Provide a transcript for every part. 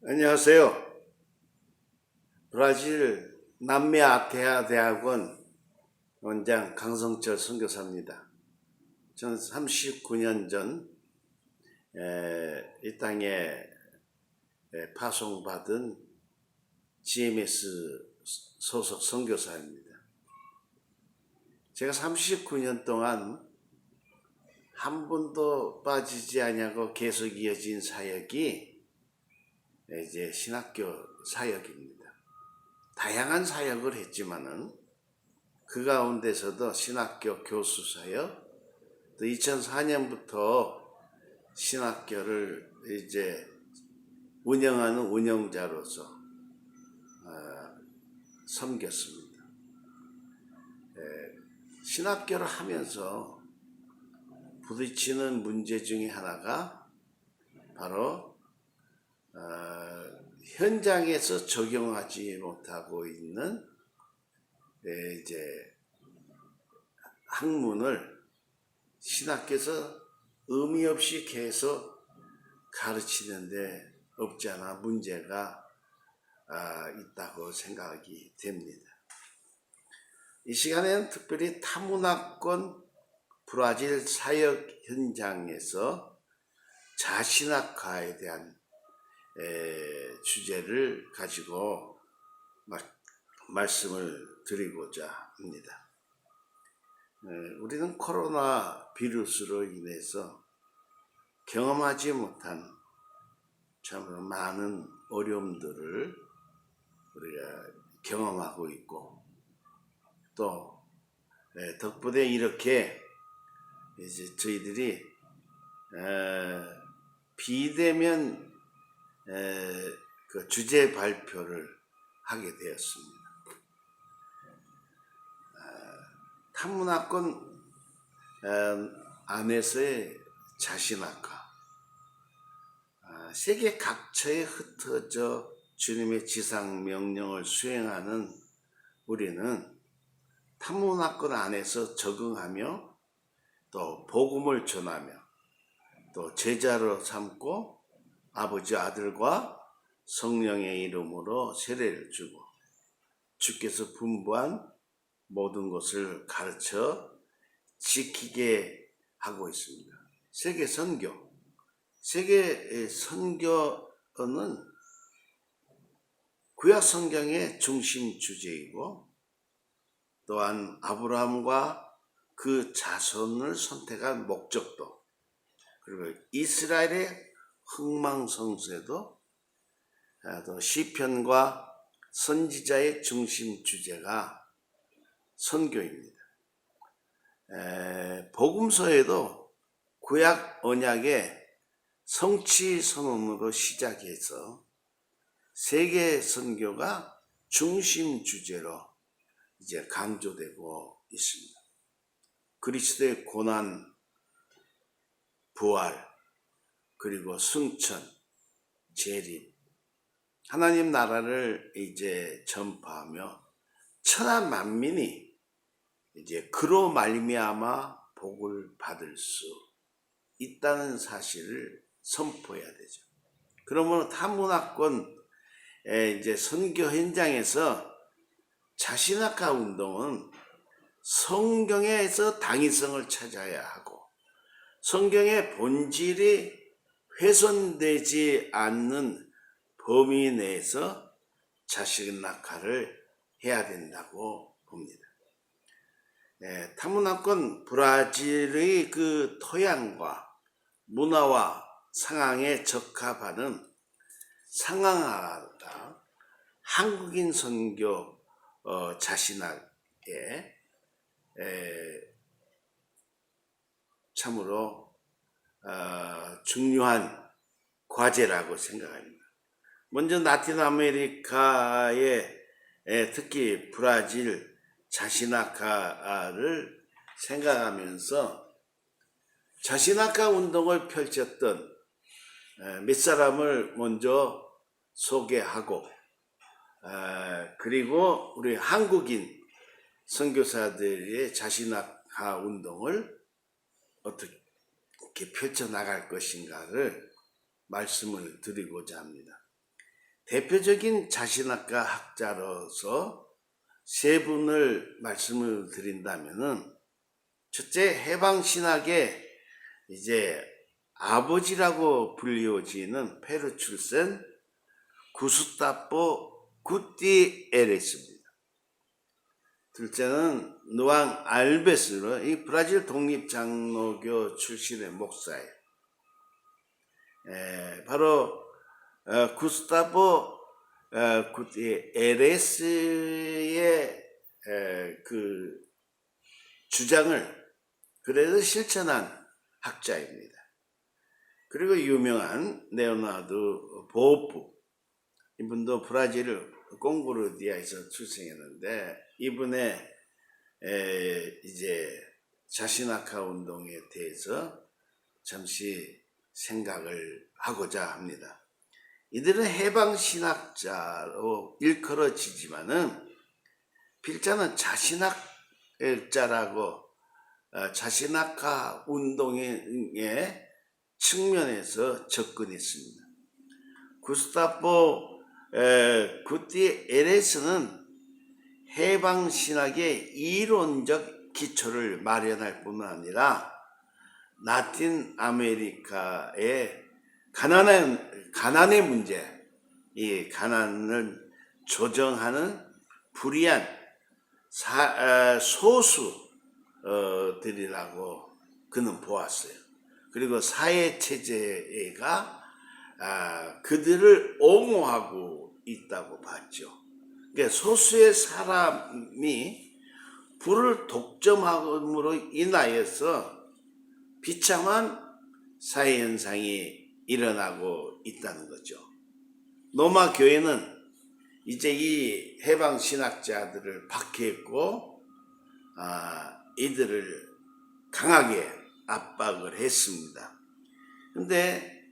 안녕하세요. 브라질 남미 아테아 대학원 원장 강성철 선교사입니다. 저는 39년 전 이 땅에 파송받은 GMS 소속 선교사입니다. 제가 39년 동안 한 번도 빠지지 않냐고 계속 이어진 사역이 이제 신학교 사역입니다. 다양한 사역을 했지만은 그 가운데서도 신학교 교수 사역, 또 2004년부터 신학교를 이제 운영하는 운영자로서 섬겼습니다. 신학교를 하면서 부딪히는 문제 중에 하나가 바로 현장에서 적용하지 못하고 있는 이제 학문을 신학교에서 의미 없이 계속 가르치는데 없지 않아 문제가 있다고 생각이 됩니다. 이 시간에는 특별히 타문화권 브라질 사역 현장에서 자신학화에 대한 주제를 가지고 말씀을 드리고자 합니다. 우리는 코로나 비루스로 인해서 경험하지 못한 참 많은 어려움들을 우리가 경험하고 있고, 또 덕분에 이렇게 이제 저희들이 비대면 그 주제 발표를 하게 되었습니다. 타문화권 안에서의 자신학화, 세계 각처에 흩어져 주님의 지상 명령을 수행하는 우리는 타문화권 안에서 적응하며 또 복음을 전하며 또 제자로 삼고 아버지 아들과 성령의 이름으로 세례를 주고 주께서 분부한 모든 것을 가르쳐 지키게 하고 있습니다. 세계 선교, 세계 선교는 구약 성경의 중심 주제이고, 또한 아브라함과 그 자손을 선택한 목적도, 그리고 이스라엘의 흥망성쇠도, 또 시편과 선지자의 중심 주제가 선교입니다. 복음서에도 구약 언약의 성취 선언으로 시작해서 세계 선교가 중심 주제로 이제 강조되고 있습니다. 그리스도의 고난, 부활, 그리고 승천, 재림, 하나님 나라를 이제 전파하며 천하 만민이 이제 그로 말미암아 복을 받을 수 있다는 사실을 선포해야 되죠. 그러면 타문화권 이제 선교 현장에서 자신학화 운동은 성경에서 당위성을 찾아야 하고, 성경의 본질이 훼손되지 않는 범위 내에서 자신학화를 해야 된다고 봅니다. 타문화권 브라질의 그 토양과 문화와 상황에 적합하는 상황화가 한국인 선교 자신학에 참으로 중요한 과제라고 생각합니다. 먼저 라틴 아메리카의 특히 브라질 자신학화를 생각하면서 자신학화 운동을 펼쳤던 몇 사람을 먼저 소개하고, 그리고 우리 한국인 선교사들의 자신학화 운동을 어떻게 펼쳐나갈 것인가를 말씀을 드리고자 합니다. 대표적인 자신학과 학자로서 세 분을 말씀을 드린다면은, 첫째, 해방신학의 이제 아버지라고 불리워지는 페루 출신 구스타포 구티에레스입니다. 둘째는 누앙 알베스로, 이 브라질 독립장로교 출신의 목사예요. 바로 구스타포 구티에레스의 그 주장을 그래서 실천한 학자입니다. 그리고 유명한 레오나르도 보프, 이분도 브라질 콩고르디아에서 출생했는데, 이분의 이제 자신학화 운동에 대해서 잠시 생각을 하고자 합니다. 이들은 해방신학자로 일컬어지지만은 필자는 자신학자라고 자신학화 운동의 측면에서 접근했습니다. 구스타포 구티에레스는 해방신학의 이론적 기초를 마련할 뿐만 아니라 라틴 아메리카의 가난의 문제, 이 가난을 조정하는 불의한 소수들이라고 그는 보았어요. 그리고 사회체제가 그들을 옹호하고 있다고 봤죠. 그러니까 소수의 사람이 부를 독점함으로 인하여서 비참한 사회현상이 일어나고 있다는 거죠. 로마 교회는 이제 이 해방신학자들을 박해했고 이들을 강하게 압박을 했습니다. 근데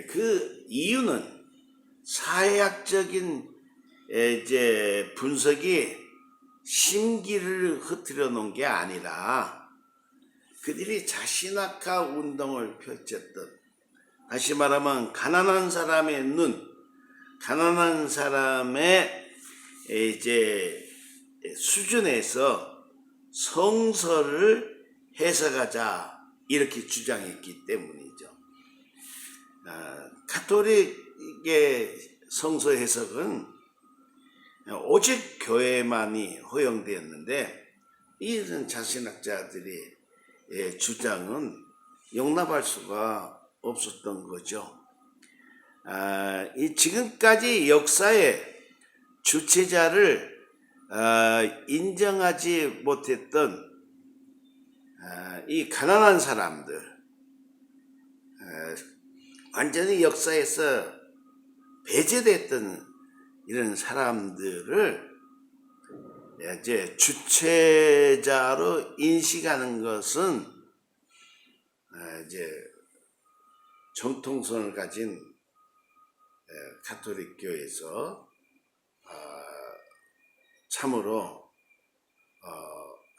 그 이유는 사회학적인 이제 분석이 심기를 흐트려 놓은 게 아니라 그들이 자신학화 운동을 펼쳤던, 다시 말하면 가난한 사람의 눈, 가난한 사람의 이제 수준에서 성서를 해석하자, 이렇게 주장했기 때문이죠. 가톨릭의 성서 해석은 오직 교회만이 허용되었는데, 이런 자신학자들이 주장은 용납할 수가 없었던 거죠. 이 지금까지 역사의 주체자를 인정하지 못했던 이 가난한 사람들, 완전히 역사에서 배제됐던 이런 사람들을 이제 주체자로 인식하는 것은 이제 정통성을 가진 가톨릭 교회에서 참으로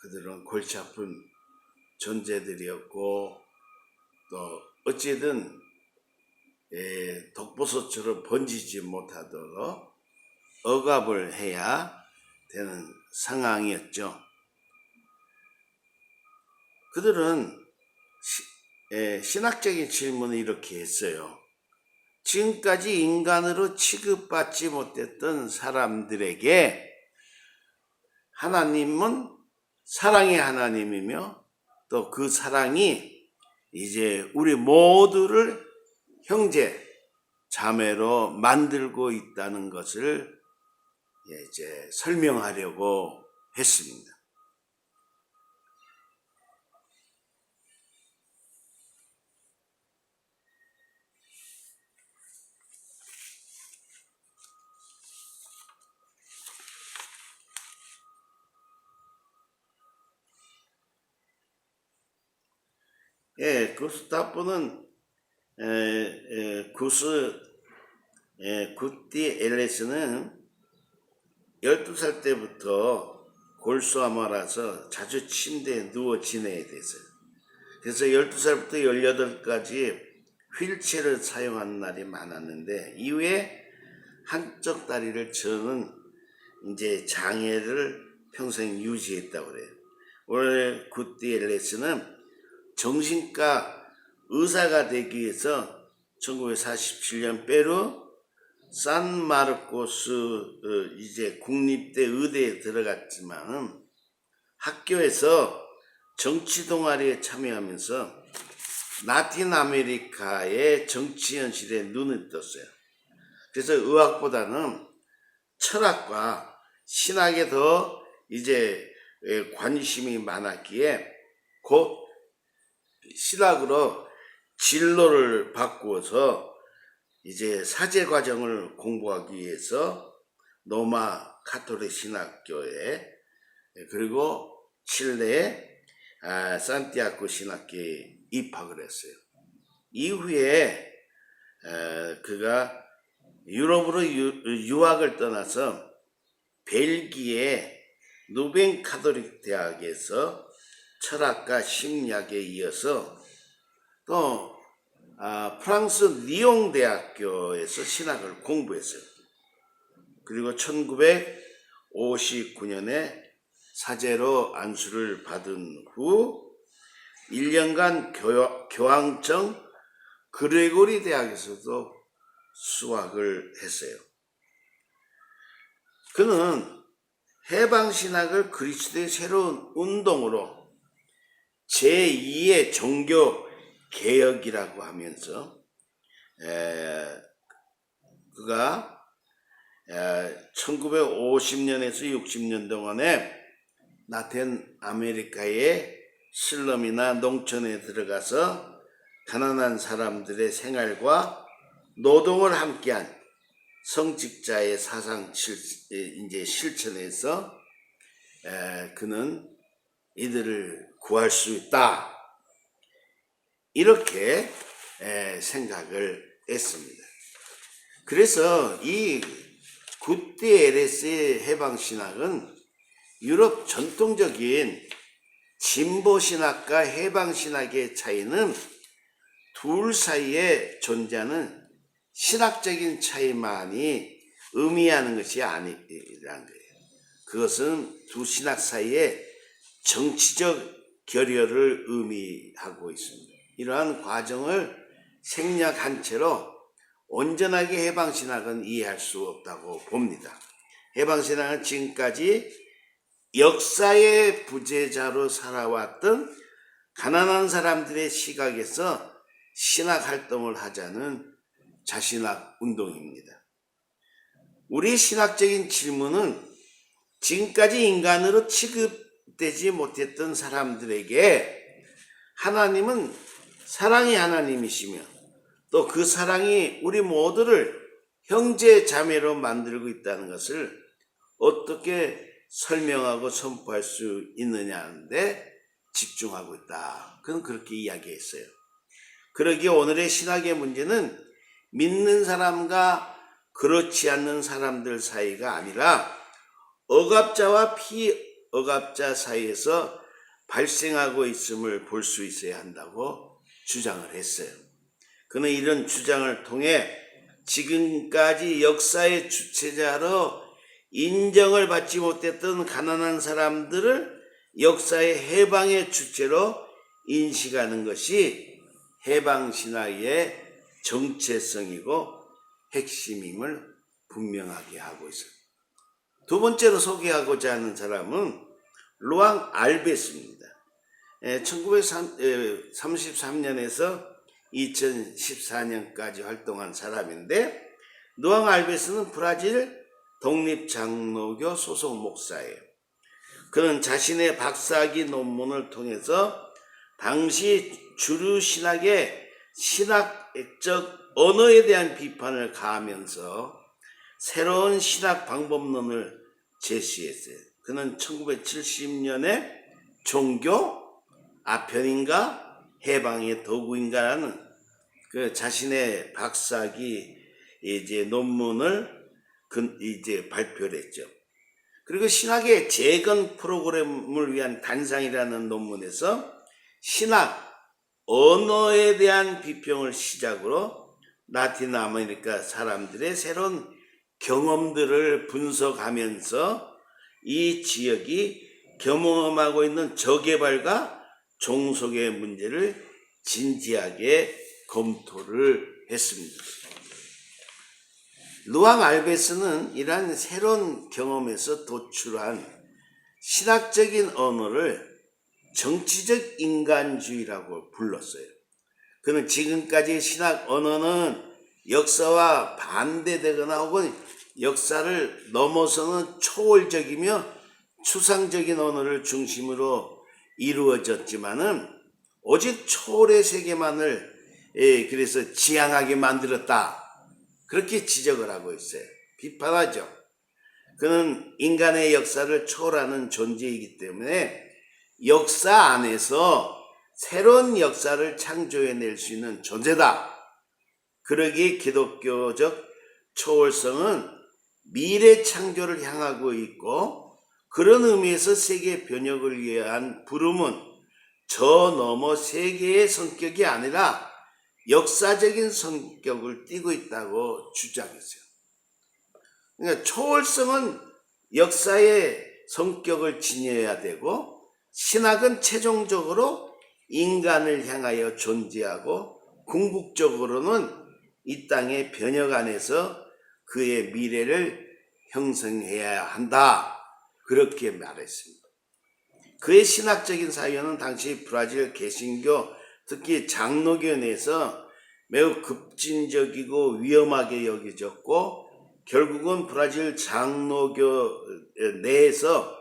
그들은 골치 아픈 존재들이었고, 또 어찌든 독보소처럼 번지지 못하도록 억압을 해야 되는 상황이었죠. 그들은 신학적인 질문을 이렇게 했어요. 지금까지 인간으로 취급받지 못했던 사람들에게 하나님은 사랑의 하나님이며, 또 그 사랑이 이제 우리 모두를 형제, 자매로 만들고 있다는 것을 이제 설명하려고 했습니다. 구스타포는 구티에레스는 12살 때부터 골수아마라서 자주 침대에 누워 지내야 됐어요. 그래서 12살부터 18까지 휠체어를 사용하는 날이 많았는데, 이후에 한쪽 다리를 저는 이제 장애를 평생 유지했다고 그래요. 오늘 구티에레스는 정신과 의사가 되기 위해서 1947년 페루 산마르코스 이제 국립대 의대에 들어갔지만 학교에서 정치 동아리에 참여하면서 라틴 아메리카의 정치 현실에 눈을 떴어요. 그래서 의학보다는 철학과 신학에 더 이제 관심이 많았기에 곧 신학으로 진로를 바꾸어서 이제 사제 과정을 공부하기 위해서 로마 카톨릭 신학교에 그리고 칠레 산티아고 신학교에 입학을 했어요. 이후에 그가 유럽으로 유학을 떠나서 벨기에 누벤 카톨릭 대학에서 철학과 심리학에 이어서 또 프랑스 리옹 대학교에서 신학을 공부했어요. 그리고 1959년에 사제로 안수를 받은 후 1년간 교황청 그레고리 대학에서도 수학을 했어요. 그는 해방신학을 그리스도의 새로운 운동으로 제2의 종교 개혁이라고 하면서 그가 1950년에서 60년 동안에 라틴 아메리카의 슬럼이나 농촌에 들어가서 가난한 사람들의 생활과 노동을 함께한 성직자의 사상 이제 실천에서 그는 이들을 구할 수 있다. 이렇게 생각을 했습니다. 그래서 이 구티에레스의 해방신학은 유럽 전통적인 진보신학과 해방신학의 차이는 둘 사이에 존재하는 신학적인 차이만이 의미하는 것이 아니라는 거예요. 그것은 두 신학 사이에 정치적 결여를 의미하고 있습니다. 이러한 과정을 생략한 채로 온전하게 해방신학은 이해할 수 없다고 봅니다. 해방신학은 지금까지 역사의 부재자로 살아왔던 가난한 사람들의 시각에서 신학활동을 하자는 자신학 운동입니다. 우리 신학적인 질문은 지금까지 인간으로 취급되지 못했던 사람들에게 하나님은 사랑의 하나님이시며 또 그 사랑이 우리 모두를 형제 자매로 만들고 있다는 것을 어떻게 설명하고 선포할 수 있느냐는데 집중하고 있다. 그는 그렇게 이야기했어요. 그러기에 오늘의 신학의 문제는 믿는 사람과 그렇지 않는 사람들 사이가 아니라 억압자와 피억압자 사이에서 발생하고 있음을 볼 수 있어야 한다고 주장을 했어요. 그는 이런 주장을 통해 지금까지 역사의 주체자로 인정을 받지 못했던 가난한 사람들을 역사의 해방의 주체로 인식하는 것이 해방신학의 정체성이고 핵심임을 분명하게 하고 있어요. 두 번째로 소개하고자 하는 사람은 루앙 알베스입니다. 1933년에서 2014년까지 활동한 사람인데 루앙 알베스는 브라질 독립장로교 소속 목사예요. 그는 자신의 박사학위 논문을 통해서 당시 주류 신학의 신학적 언어에 대한 비판을 가하면서 새로운 신학 방법론을 제시했어요. 그는 1970년에 종교 아편인가 해방의 도구인가라는 그 자신의 박사학위 이제 논문을 이제 발표를 했죠. 그리고 신학의 재건 프로그램을 위한 단상이라는 논문에서 신학 언어에 대한 비평을 시작으로 라틴 아메리카 사람들의 새로운 경험들을 분석하면서 이 지역이 경험하고 있는 저개발과 종속의 문제를 진지하게 검토를 했습니다. 루앙 알베스는 이러한 새로운 경험에서 도출한 신학적인 언어를 정치적 인간주의라고 불렀어요. 그는 지금까지 신학 언어는 역사와 반대되거나 혹은 역사를 넘어서는 초월적이며 추상적인 언어를 중심으로 이루어졌지만은 오직 초월의 세계만을 그래서 지향하게 만들었다. 그렇게 지적을 하고 있어요. 비판하죠. 그는 인간의 역사를 초월하는 존재이기 때문에 역사 안에서 새로운 역사를 창조해낼 수 있는 존재다. 그러기에 기독교적 초월성은 미래 창조를 향하고 있고 그런 의미에서 세계 변혁을 위한 부름은 저 너머 세계의 성격이 아니라 역사적인 성격을 띠고 있다고 주장했어요. 그러니까 초월성은 역사의 성격을 지녀야 되고 신학은 최종적으로 인간을 향하여 존재하고 궁극적으로는 이 땅의 변혁 안에서 그의 미래를 형성해야 한다. 그렇게 말했습니다. 그의 신학적인 사유는 당시 브라질 개신교 특히 장로교 내에서 매우 급진적이고 위험하게 여겨졌고 결국은 브라질 장로교 내에서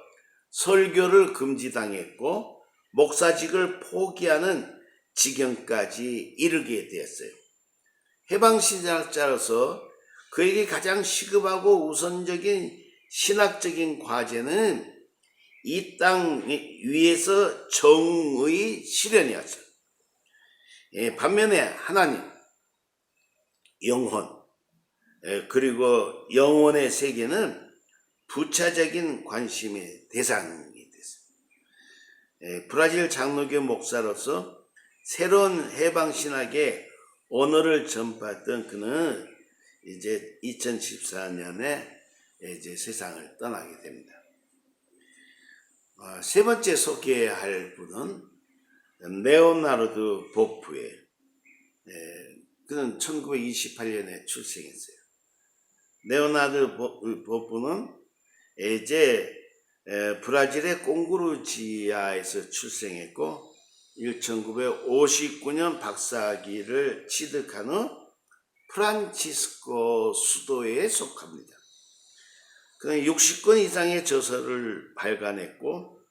설교를 금지당했고 목사직을 포기하는 지경까지 이르게 되었어요. 해방신학자로서 그에게 가장 시급하고 우선적인 신학적인 과제는 이 땅 위에서 정의 실현이었어요. 반면에 하나님, 영혼, 그리고 영혼의 세계는 부차적인 관심의 대상이 됐어요. 브라질 장로교 목사로서 새로운 해방신학의 언어를 전파했던 그는 이제 2014년에 이제 세상을 떠나게 됩니다. 세 번째 소개할 분은 레오나르도 보프예요. 그는 1928년에 출생했어요. 레오나르도 보프는 이제 브라질의 꽁구루지아에서 출생했고 1959년 박사학위를 취득한 후 프란치스코 수도에 속합니다. 그는 60권 이상의 저서를 발간했고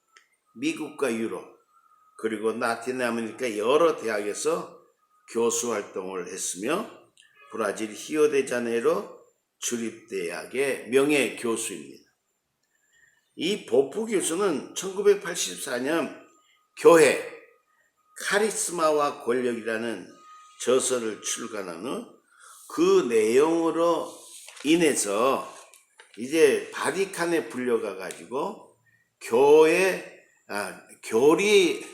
미국과 유럽 그리고 라틴 아메리카 여러 대학에서 교수 활동을 했으며 브라질 히오데자네이로 주립대학의 명예 교수입니다. 이 보프 교수는 1984년 교회 카리스마와 권력이라는 저서를 출간한 후 그 내용으로 인해서 이제 바티칸에 불려가 가지고 교리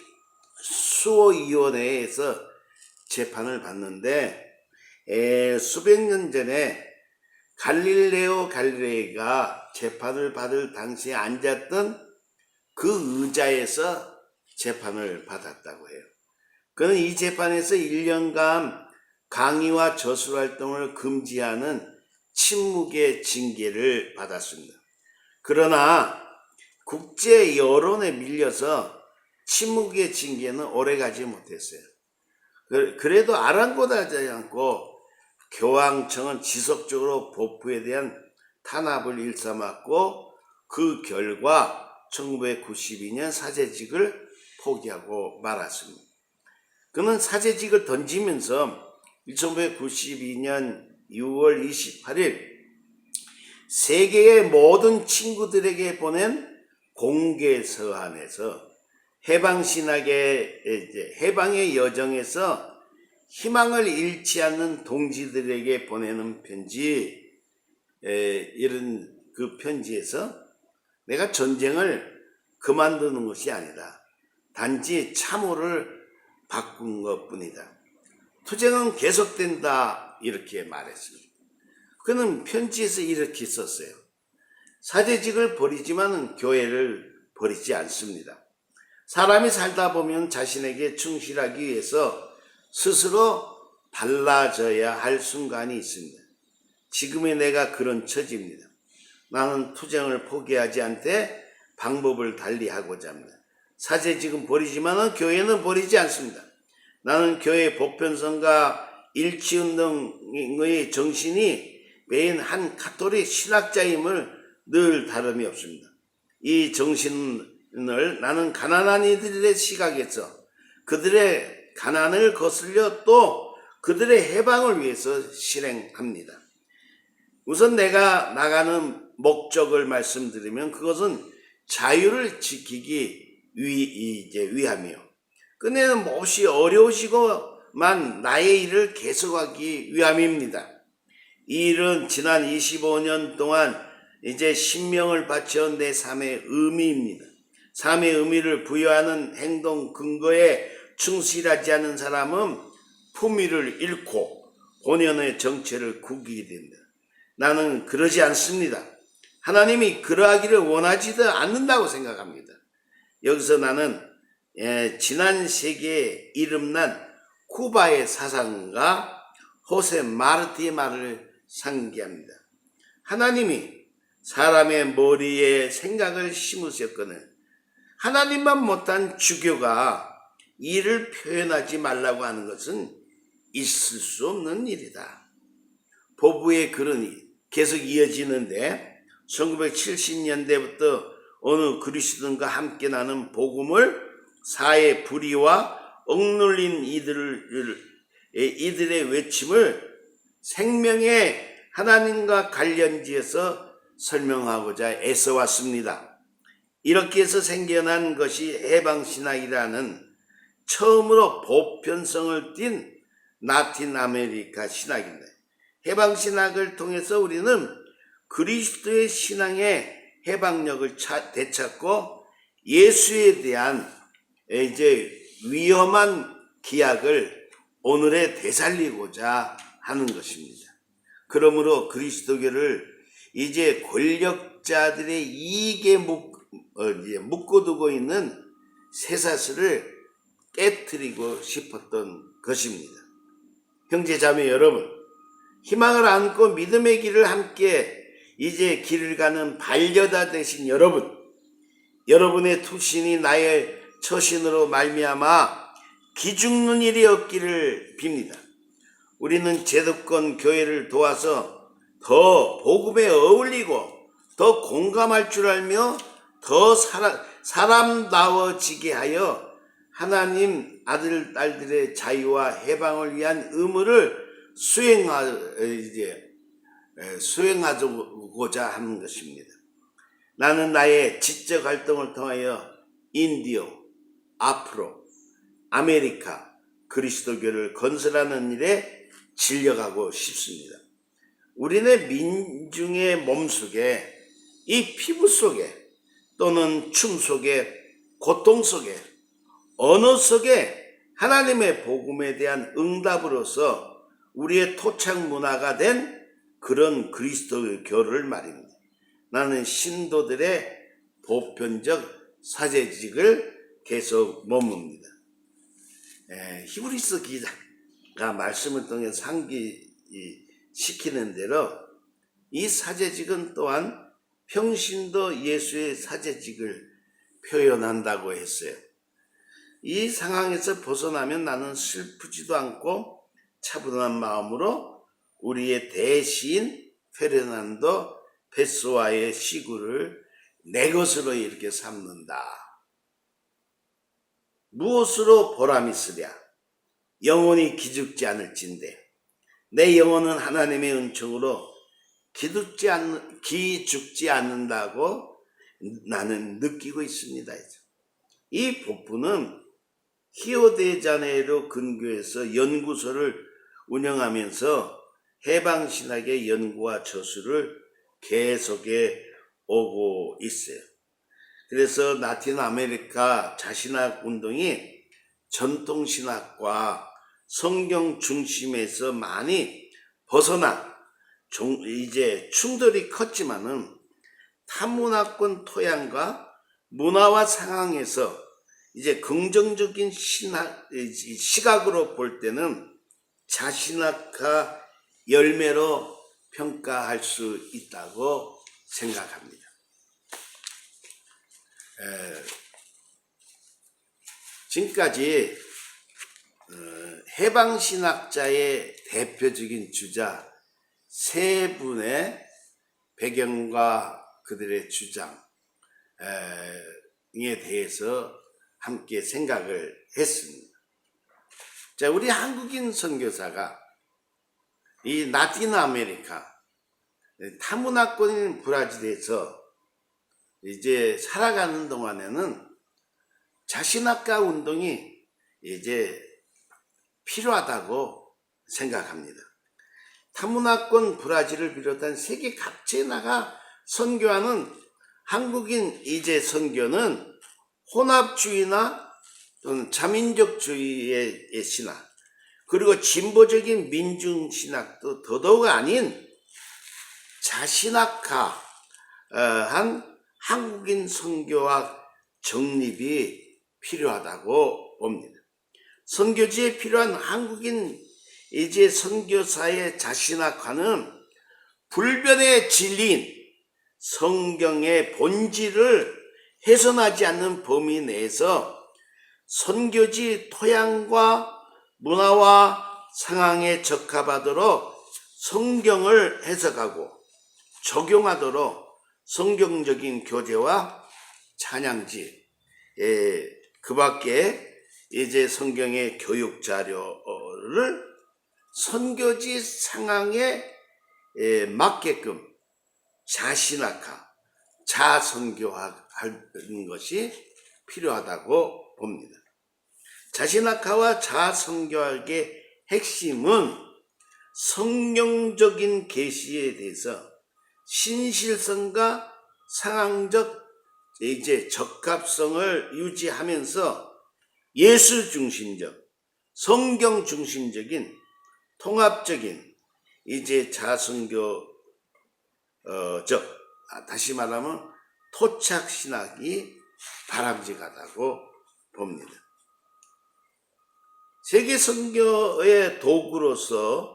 수호위원회에서 재판을 받는데 수백 년 전에 갈릴레오 갈릴레이가 재판을 받을 당시에 앉았던 그 의자에서 재판을 받았다고 해요. 그는 이 재판에서 1년간 강의와 저술 활동을 금지하는 침묵의 징계를 받았습니다. 그러나 국제 여론에 밀려서 침묵의 징계는 오래가지 못했어요. 그래도 아랑곳하지 않고 교황청은 지속적으로 보프에 대한 탄압을 일삼았고 그 결과 1992년 사제직을 포기하고 말았습니다. 그는 사제직을 던지면서 1992년 6월 28일 세계의 모든 친구들에게 보낸 공개 서한에서 해방의 여정에서 희망을 잃지 않는 동지들에게 보내는 편지, 이런 그 편지에서 내가 전쟁을 그만두는 것이 아니다. 단지 참호를 바꾼 것 뿐이다. 투쟁은 계속된다. 이렇게 말했습니다. 그는 편지에서 이렇게 썼어요. 사제직을 버리지만 교회를 버리지 않습니다. 사람이 살다 보면 자신에게 충실하기 위해서 스스로 달라져야 할 순간이 있습니다. 지금의 내가 그런 처지입니다. 나는 투쟁을 포기하지 않되 방법을 달리하고자 합니다. 사제직은 버리지만 교회는 버리지 않습니다. 나는 교회 보편성과 일치운동의 정신이 메인 한 가톨릭 신학자임을 늘 다름이 없습니다. 이 정신을 나는 가난한 이들의 시각에서 그들의 가난을 거슬려 또 그들의 해방을 위해서 실행합니다. 우선 내가 나가는 목적을 말씀드리면 그것은 자유를 지키기 위함이요. 끝내는 몹시 어려우시고만 나의 일을 계속하기 위함입니다. 이 일은 지난 25년 동안 이제 신명을 바쳐 내 삶의 의미입니다. 삶의 의미를 부여하는 행동 근거에 충실하지 않은 사람은 품위를 잃고 본연의 정체를 구기게 됩니다. 나는 그러지 않습니다. 하나님이 그러하기를 원하지도 않는다고 생각합니다. 여기서 나는 지난 세기에 이름난 쿠바의 사상가 호세 마르티의 말을 상기합니다. 하나님이 사람의 머리에 생각을 심으셨거늘 하나님만 못한 주교가 이를 표현하지 말라고 하는 것은 있을 수 없는 일이다. 보부의 글은 계속 이어지는데 1970년대부터 어느 그리스도인과 함께 나는 복음을 사회 불의와 억눌린 이들의 외침을 생명의 하나님과 관련지어서 설명하고자 애써왔습니다. 이렇게 해서 생겨난 것이 해방신학이라는 처음으로 보편성을 띈 라틴 아메리카 신학입니다. 해방신학을 통해서 우리는 그리스도의 신앙의 해방력을 되찾고 예수에 대한 이제 위험한 기약을 오늘에 되살리고자 하는 것입니다. 그러므로 그리스도교를 이제 권력자들의 이익에 묶어두고 있는 쇠사슬을 깨트리고 싶었던 것입니다. 형제자매 여러분, 희망을 안고 믿음의 길을 함께 이제 길을 가는 반려자 되신 여러분, 여러분의 투신이 나의 처신으로 말미암아 기죽는 일이 없기를 빕니다. 우리는 제도권 교회를 도와서 더 복음에 어울리고 더 공감할 줄 알며 더 사람다워지게 하여 하나님 아들, 딸들의 자유와 해방을 위한 의무를 수행하고자 하는 것입니다. 나는 나의 지적 활동을 통하여 인디오, 앞으로, 아메리카, 그리스도교를 건설하는 일에 진력하고 싶습니다. 우리네 민중의 몸속에, 이 피부 속에, 또는 춤 속에, 고통 속에, 언어 속에 하나님의 복음에 대한 응답으로서 우리의 토착 문화가 된 그런 그리스도교를 말입니다. 나는 신도들의 보편적 사제직을 계속 머뭅니다. 히브리서 기자가 말씀을 통해 상기시키는 대로 이 사제직은 또한 평신도 예수의 사제직을 표현한다고 했어요. 이 상황에서 벗어나면 나는 슬프지도 않고 차분한 마음으로 우리의 대시인 페르난도 페소아의 시구를 내 것으로 이렇게 삼는다. 무엇으로 보람 있으랴? 영원히 기죽지 않을진대. 내 영혼은 하나님의 은총으로 기죽지 않는다고 나는 느끼고 있습니다. 이 복부는 히오데자네이루 근교에서 연구소를 운영하면서 해방신학의 연구와 저술을 계속해 오고 있어요. 그래서 라틴 아메리카 자신학 운동이 전통신학과 성경 중심에서 많이 벗어나 이제 충돌이 컸지만은 타문화권 토양과 문화와 상황에서 이제 긍정적인 시각으로 볼 때는 자신학화 열매로 평가할 수 있다고 생각합니다. 지금까지 해방신학자의 대표적인 주자 세 분의 배경과 그들의 주장에 대해서 함께 생각을 했습니다. 자, 우리 한국인 선교사가 이 라틴 아메리카 타문화권인 브라질에서 이제 살아가는 동안에는 자신학화 운동이 이제 필요하다고 생각합니다. 타문화권 브라질을 비롯한 세계 각지에 나가 선교하는 한국인 이제 선교는 혼합주의나 또는 자민족주의의 신학, 그리고 진보적인 민중신학도 더더욱 아닌 자신학화한 한국인 선교학 정립이 필요하다고 봅니다. 선교지에 필요한 한국인 이제 선교사의 자신학화는 불변의 진리인 성경의 본질을 훼손하지 않는 범위 내에서 선교지 토양과 문화와 상황에 적합하도록 성경을 해석하고 적용하도록 성경적인 교재와 찬양지, 그 밖에 이제 성경의 교육 자료를 선교지 상황에 맞게끔 자신학화, 자선교화하는 것이 필요하다고 봅니다. 자신학화와 자선교학의 핵심은 성경적인 계시에 대해서 신실성과 상황적 이제 적합성을 유지하면서 예수 중심적, 성경 중심적인 통합적인 이제 자선교적, 다시 말하면 토착 신학이 바람직하다고 봅니다. 세계 선교의 도구로서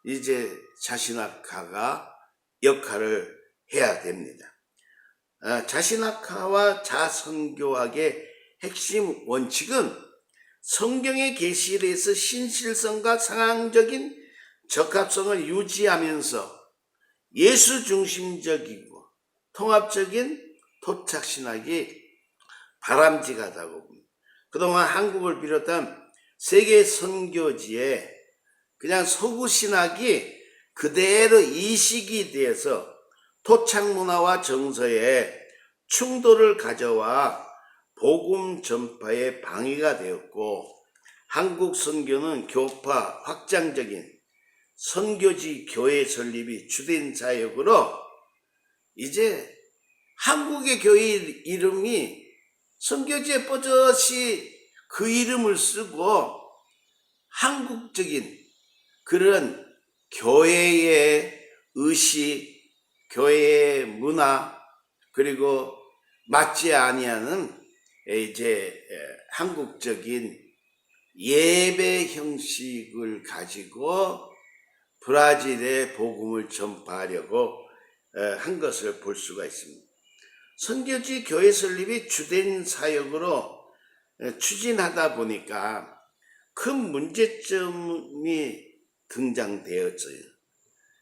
이제 자신학화가 역할을 해야 됩니다. 자신학화와 자선교학의 핵심 원칙은 성경의 계시에서 신실성과 상황적인 적합성을 유지하면서 예수 중심적이고 통합적인 토착신학이 바람직하다고 봅니다. 그동안 한국을 비롯한 세계 선교지에 그냥 서구신학이 그대로 이식이 되어서 토착문화와 정서에 충돌을 가져와 복음 전파에 방해가 되었고, 한국 선교는 교파 확장적인 선교지 교회 설립이 주된 사역으로 이제 한국의 교회 이름이 선교지에 뻗어시 그 이름을 쓰고 한국적인 그런 교회의 의식, 교회의 문화, 그리고 맞지 아니하는 이제 한국적인 예배 형식을 가지고 브라질의 복음을 전파하려고 한 것을 볼 수가 있습니다. 선교지 교회 설립이 주된 사역으로 추진하다 보니까 큰 문제점이 등장되었어요.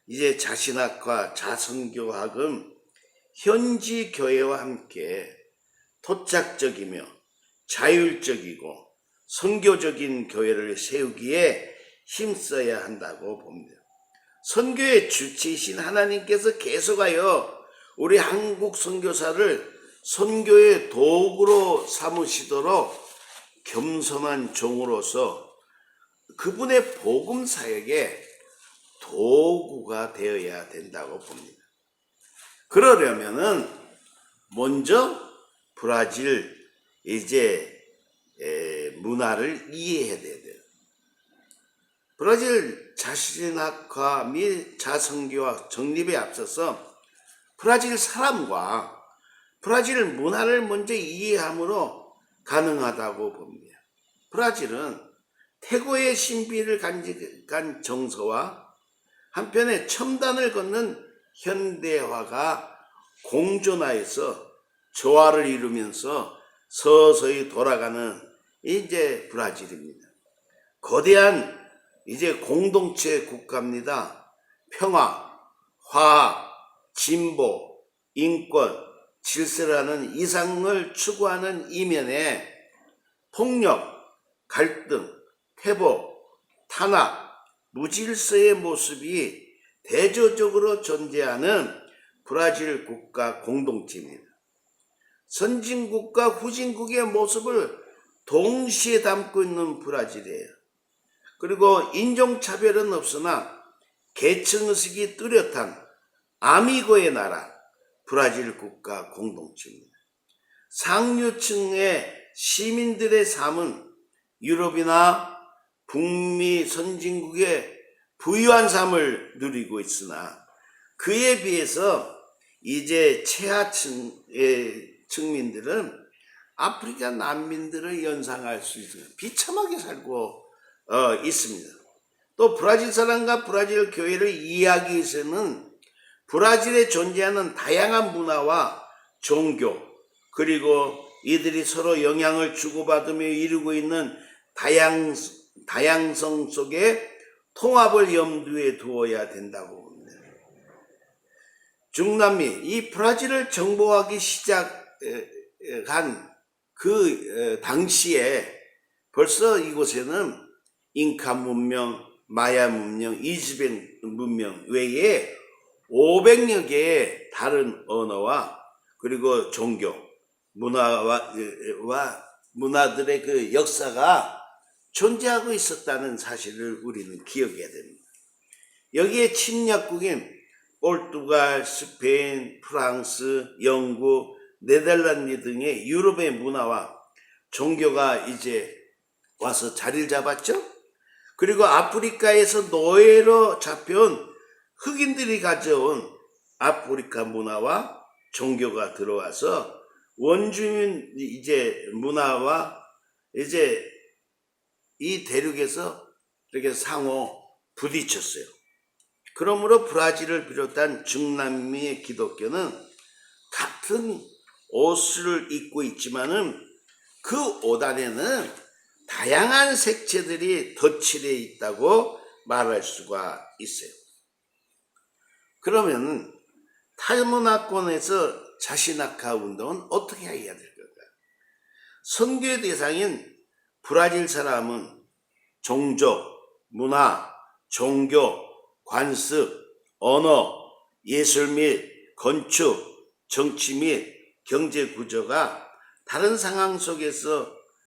이제 자신학과 자선교학은 현지 교회와 함께 토착적이며 자율적이고 선교적인 교회를 세우기에 힘써야 한다고 봅니다. 선교의 주체이신 하나님께서 계속하여 우리 한국 선교사를 선교의 도구로 삼으시도록 겸손한 종으로서 그분의 복음 사역에 도구가 되어야 된다고 봅니다. 그러려면은 먼저 브라질 이제 문화를 이해해야 돼요. 브라질 자신학화 및 자성교와 정립에 앞서서 브라질 사람과 브라질 문화를 먼저 이해함으로 가능하다고 봅니다. 브라질은 태고의 신비를 간직한 정서와 한편에 첨단을 걷는 현대화가 공존하여서 조화를 이루면서 서서히 돌아가는 이제 브라질입니다. 거대한 이제 공동체 국가입니다. 평화, 화학, 진보, 인권, 질서라는 이상을 추구하는 이면에 폭력, 갈등, 태보, 탄압, 무질서의 모습이 대조적으로 존재하는 브라질 국가 공동체입니다. 선진국과 후진국의 모습을 동시에 담고 있는 브라질이에요. 그리고 인종차별은 없으나 계층의식이 뚜렷한 아미고의 나라 브라질 국가 공동체입니다. 상류층의 시민들의 삶은 유럽이나 북미 선진국의 부유한 삶을 누리고 있으나 그에 비해서 이제 최하층의 증민들은 아프리카 난민들을 연상할 수 있어요. 비참하게 살고 있습니다. 또 브라질 사람과 브라질 교회를 이해하기 위해서는 브라질에 존재하는 다양한 문화와 종교 그리고 이들이 서로 영향을 주고받으며 이루고 있는 다양성 속에 통합을 염두에 두어야 된다고 봅니다. 중남미, 이 브라질을 정복하기 시작한 그 당시에 벌써 이곳에는 잉카 문명, 마야 문명, 이즈벡 문명 외에 500여 개의 다른 언어와 그리고 종교, 문화들의 그 역사가 존재하고 있었다는 사실을 우리는 기억해야 됩니다. 여기에 침략국인 포르투갈, 스페인, 프랑스, 영국, 네덜란드 등의 유럽의 문화와 종교가 이제 와서 자리를 잡았죠. 그리고 아프리카에서 노예로 잡혀온 흑인들이 가져온 아프리카 문화와 종교가 들어와서 원주민 이제 문화와 이제 이 대륙에서 이렇게 상호 부딪혔어요. 그러므로 브라질을 비롯한 중남미의 기독교는 같은 옷을 입고 있지만은 그 옷 안에는 다양한 색채들이 덧칠해 있다고 말할 수가 있어요. 그러면 탈문화권에서 자신학화 운동은 어떻게 해야 될까요? 선교의 대상인 브라질 사람은 종족, 문화, 종교, 관습, 언어, 예술 및 건축, 정치 및 경제 구조가 다른 상황 속에서